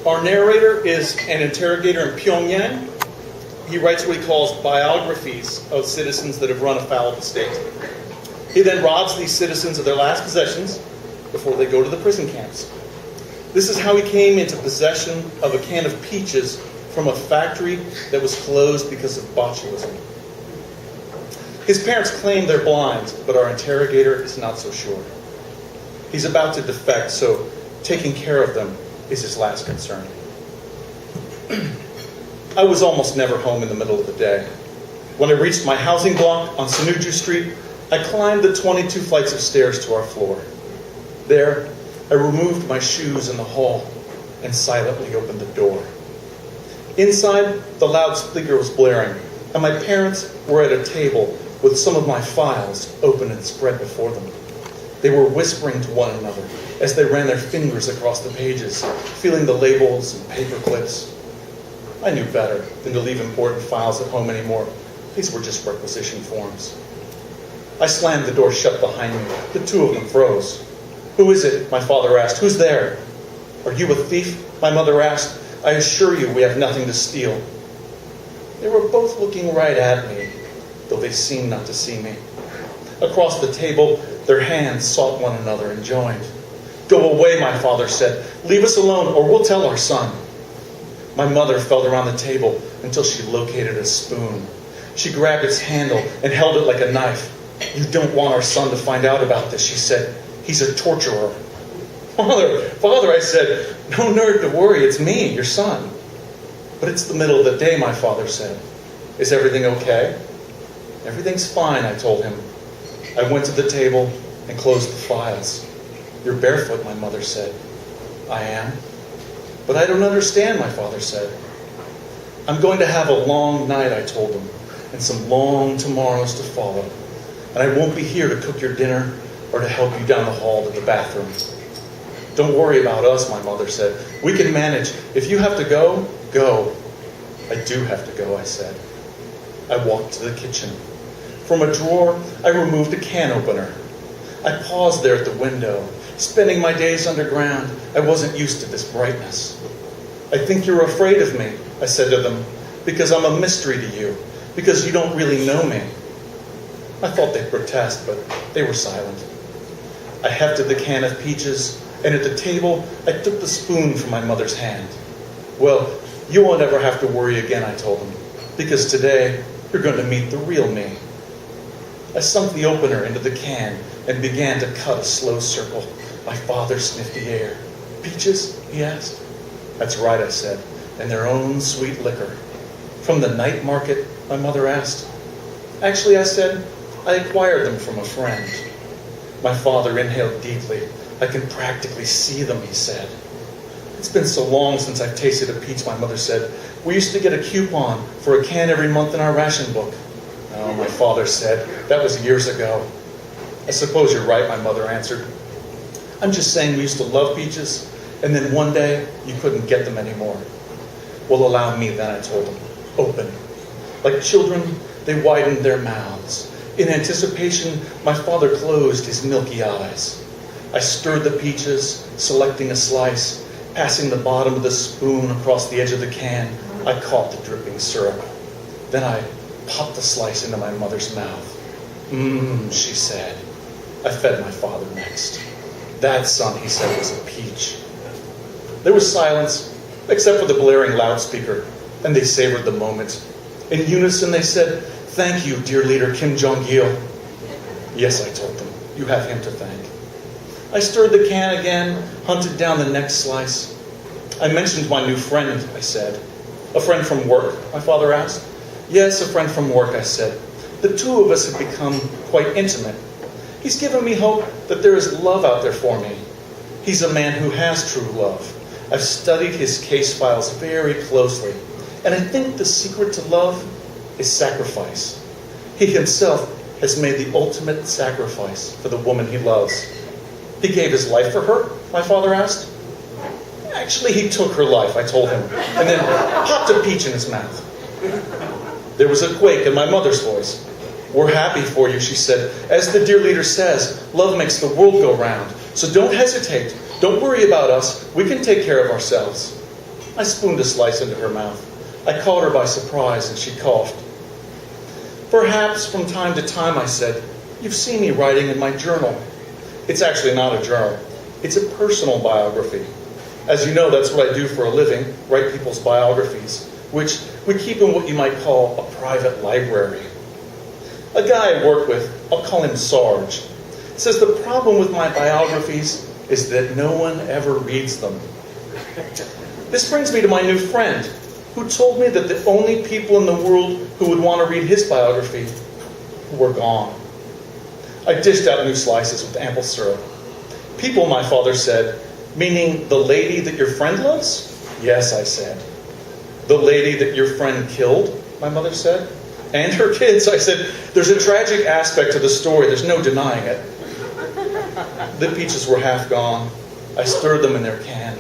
Our narrator is an interrogator in Pyongyang. He writes what he calls biographies of citizens that have run afoul of the state. He then robs these citizens of their last possessions before they go to the prison camps. This is how he came into possession of a can of peaches from a factory that was closed because of botulism. His parents claim they're blind, but our interrogator is not so sure. He's about to defect, so taking care of them is his last concern. I was almost never home in the middle of the day. When I reached my housing block on Sanuju Street, I climbed the 22 flights of stairs to our floor. There, I removed my shoes in the hall and silently opened the door. Inside, the loudspeaker was blaring, and my parents were at a table with some of my files open and spread before them. They were whispering to one another as they ran their fingers across the pages, feeling the labels and paper clips. I knew better than to leave important files at home anymore. These were just requisition forms. I slammed the door shut behind me. The two of them froze. "Who is it?" my father asked. "Who's there?" "Are you a thief?" my mother asked. "I assure you we have nothing to steal." They were both looking right at me, though they seemed not to see me. Across the table, their hands sought one another and joined. "Go away," my father said. "Leave us alone, or we'll tell our son." My mother felt around the table until she located a spoon. She grabbed its handle and held it like a knife. "You don't want our son to find out about this," she said. "He's a torturer." Father, I said, "No need to worry, it's me, your son." "But it's the middle of the day," my father said. "Is everything okay?" "Everything's fine," I told him. I went to the table and closed the files. "You're barefoot," my mother said. "I am." "But I don't understand," my father said. "I'm going to have a long night," I told him, "and some long tomorrows to follow. And I won't be here to cook your dinner or to help you down the hall to the bathroom." "Don't worry about us," my mother said. "We can manage. If you have to go, go." "I do have to go," I said. I walked to the kitchen. From a drawer, I removed a can opener. I paused there at the window. Spending my days underground, I wasn't used to this brightness. "I think you're afraid of me," I said to them, "because I'm a mystery to you, because you don't really know me." I thought they'd protest, but they were silent. I hefted the can of peaches, and at the table, I took the spoon from my mother's hand. "Well, you won't ever have to worry again," I told them, "because today, you're going to meet the real me." I sunk the opener into the can and began to cut a slow circle. My father sniffed the air. "Peaches?" he asked. "That's right," I said, "and their own sweet liquor." "From the night market?" my mother asked. "Actually," I said, "I acquired them from a friend." My father inhaled deeply. "I can practically see them," he said. "It's been so long since I've tasted a peach," my mother said. "We used to get a coupon for a can every month in our ration book." "Oh," my father said, "that was years ago." "I suppose you're right," my mother answered. "I'm just saying we used to love peaches, and then one day you couldn't get them anymore." "Well, allow me then," I told them. "Open." Like children, they widened their mouths. In anticipation, my father closed his milky eyes. I stirred the peaches, selecting a slice. Passing the bottom of the spoon across the edge of the can, I caught the dripping syrup. Then I popped the slice into my mother's mouth. "Mmm," she said. I fed my father next. "That, son," he said, "was a peach." There was silence, except for the blaring loudspeaker, and they savored the moment. In unison, they said, "Thank you, dear leader Kim Jong-il." "Yes," I told them, "you have him to thank." I stirred the can again, hunted down the next slice. "I mentioned my new friend," I said. "A friend from work?" my father asked. "Yes, a friend from work," I said. "The two of us have become quite intimate. He's given me hope that there is love out there for me. He's a man who has true love. I've studied his case files very closely, and I think the secret to love is sacrifice. He himself has made the ultimate sacrifice for the woman he loves." "He gave his life for her?" my father asked. "Actually, he took her life," I told him, and then popped a peach in his mouth. There was a quake in my mother's voice. "We're happy for you," she said. "As the dear leader says, love makes the world go round. So don't hesitate. Don't worry about us. We can take care of ourselves." I spooned a slice into her mouth. I caught her by surprise, and she coughed. Perhaps from time to time, I said, you've seen me writing in my journal. It's actually not a journal. It's a personal biography. As you know, that's what I do for a living, write people's biographies, which we keep in what you might call a private library. A guy I work with, I'll call him Sarge, says the problem with my biographies is that no one ever reads them. This brings me to my new friend, who told me that the only people in the world who would want to read his biography were gone. I dished out new slices with ample syrup. People, my father said, meaning the lady that your friend loves? Yes, I said. The lady that your friend killed? My mother said. And her kids, I said. There's a tragic aspect to the story, there's no denying it. The peaches were half gone. I stirred them in their can.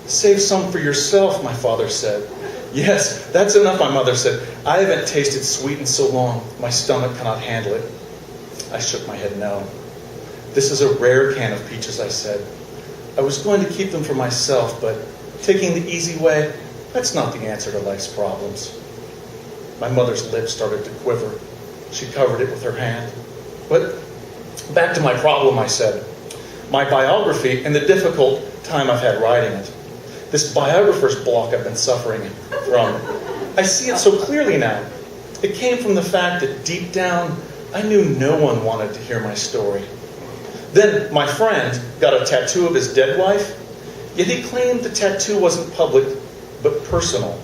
Save some for yourself, my father said. Yes, that's enough, my mother said. I haven't tasted sweet in so long, my stomach cannot handle it. I shook my head no. This is a rare can of peaches, I said. I was going to keep them for myself, but taking the easy way, that's not the answer to life's problems. My mother's lips started to quiver. She covered it with her hand. But back to my problem, I said. My biography and the difficult time I've had writing it. This biographer's block I've been suffering from. I see it so clearly now. It came from the fact that deep down, I knew no one wanted to hear my story. Then my friend got a tattoo of his dead wife, yet he claimed the tattoo wasn't public, but personal.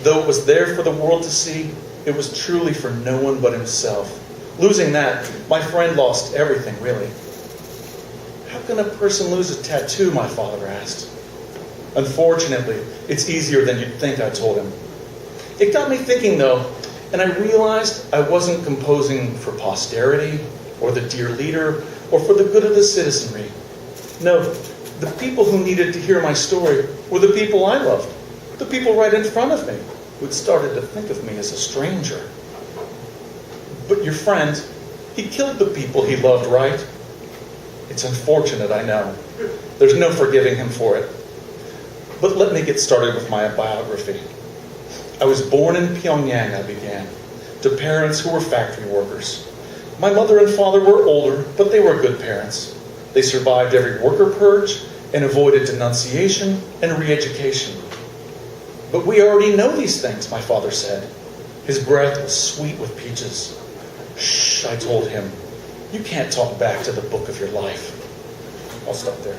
Though it was there for the world to see, it was truly for no one but himself. Losing that, my friend lost everything, really. How can a person lose a tattoo, my father asked. Unfortunately, it's easier than you'd think, I told him. It got me thinking, though, and I realized I wasn't composing for posterity, or the dear leader, or for the good of the citizenry. No, the people who needed to hear my story were the people I loved, the people right in front of me, who'd started to think of me as a stranger. But your friend, he killed the people he loved, right? It's unfortunate, I know. There's no forgiving him for it. But let me get started with my biography. I was born in Pyongyang, I began, to parents who were factory workers. My mother and father were older, but they were good parents. They survived every worker purge and avoided denunciation and re-education. But we already know these things, my father said. His breath was sweet with peaches. Shh, I told him. You can't talk back to the book of your life. I'll stop there.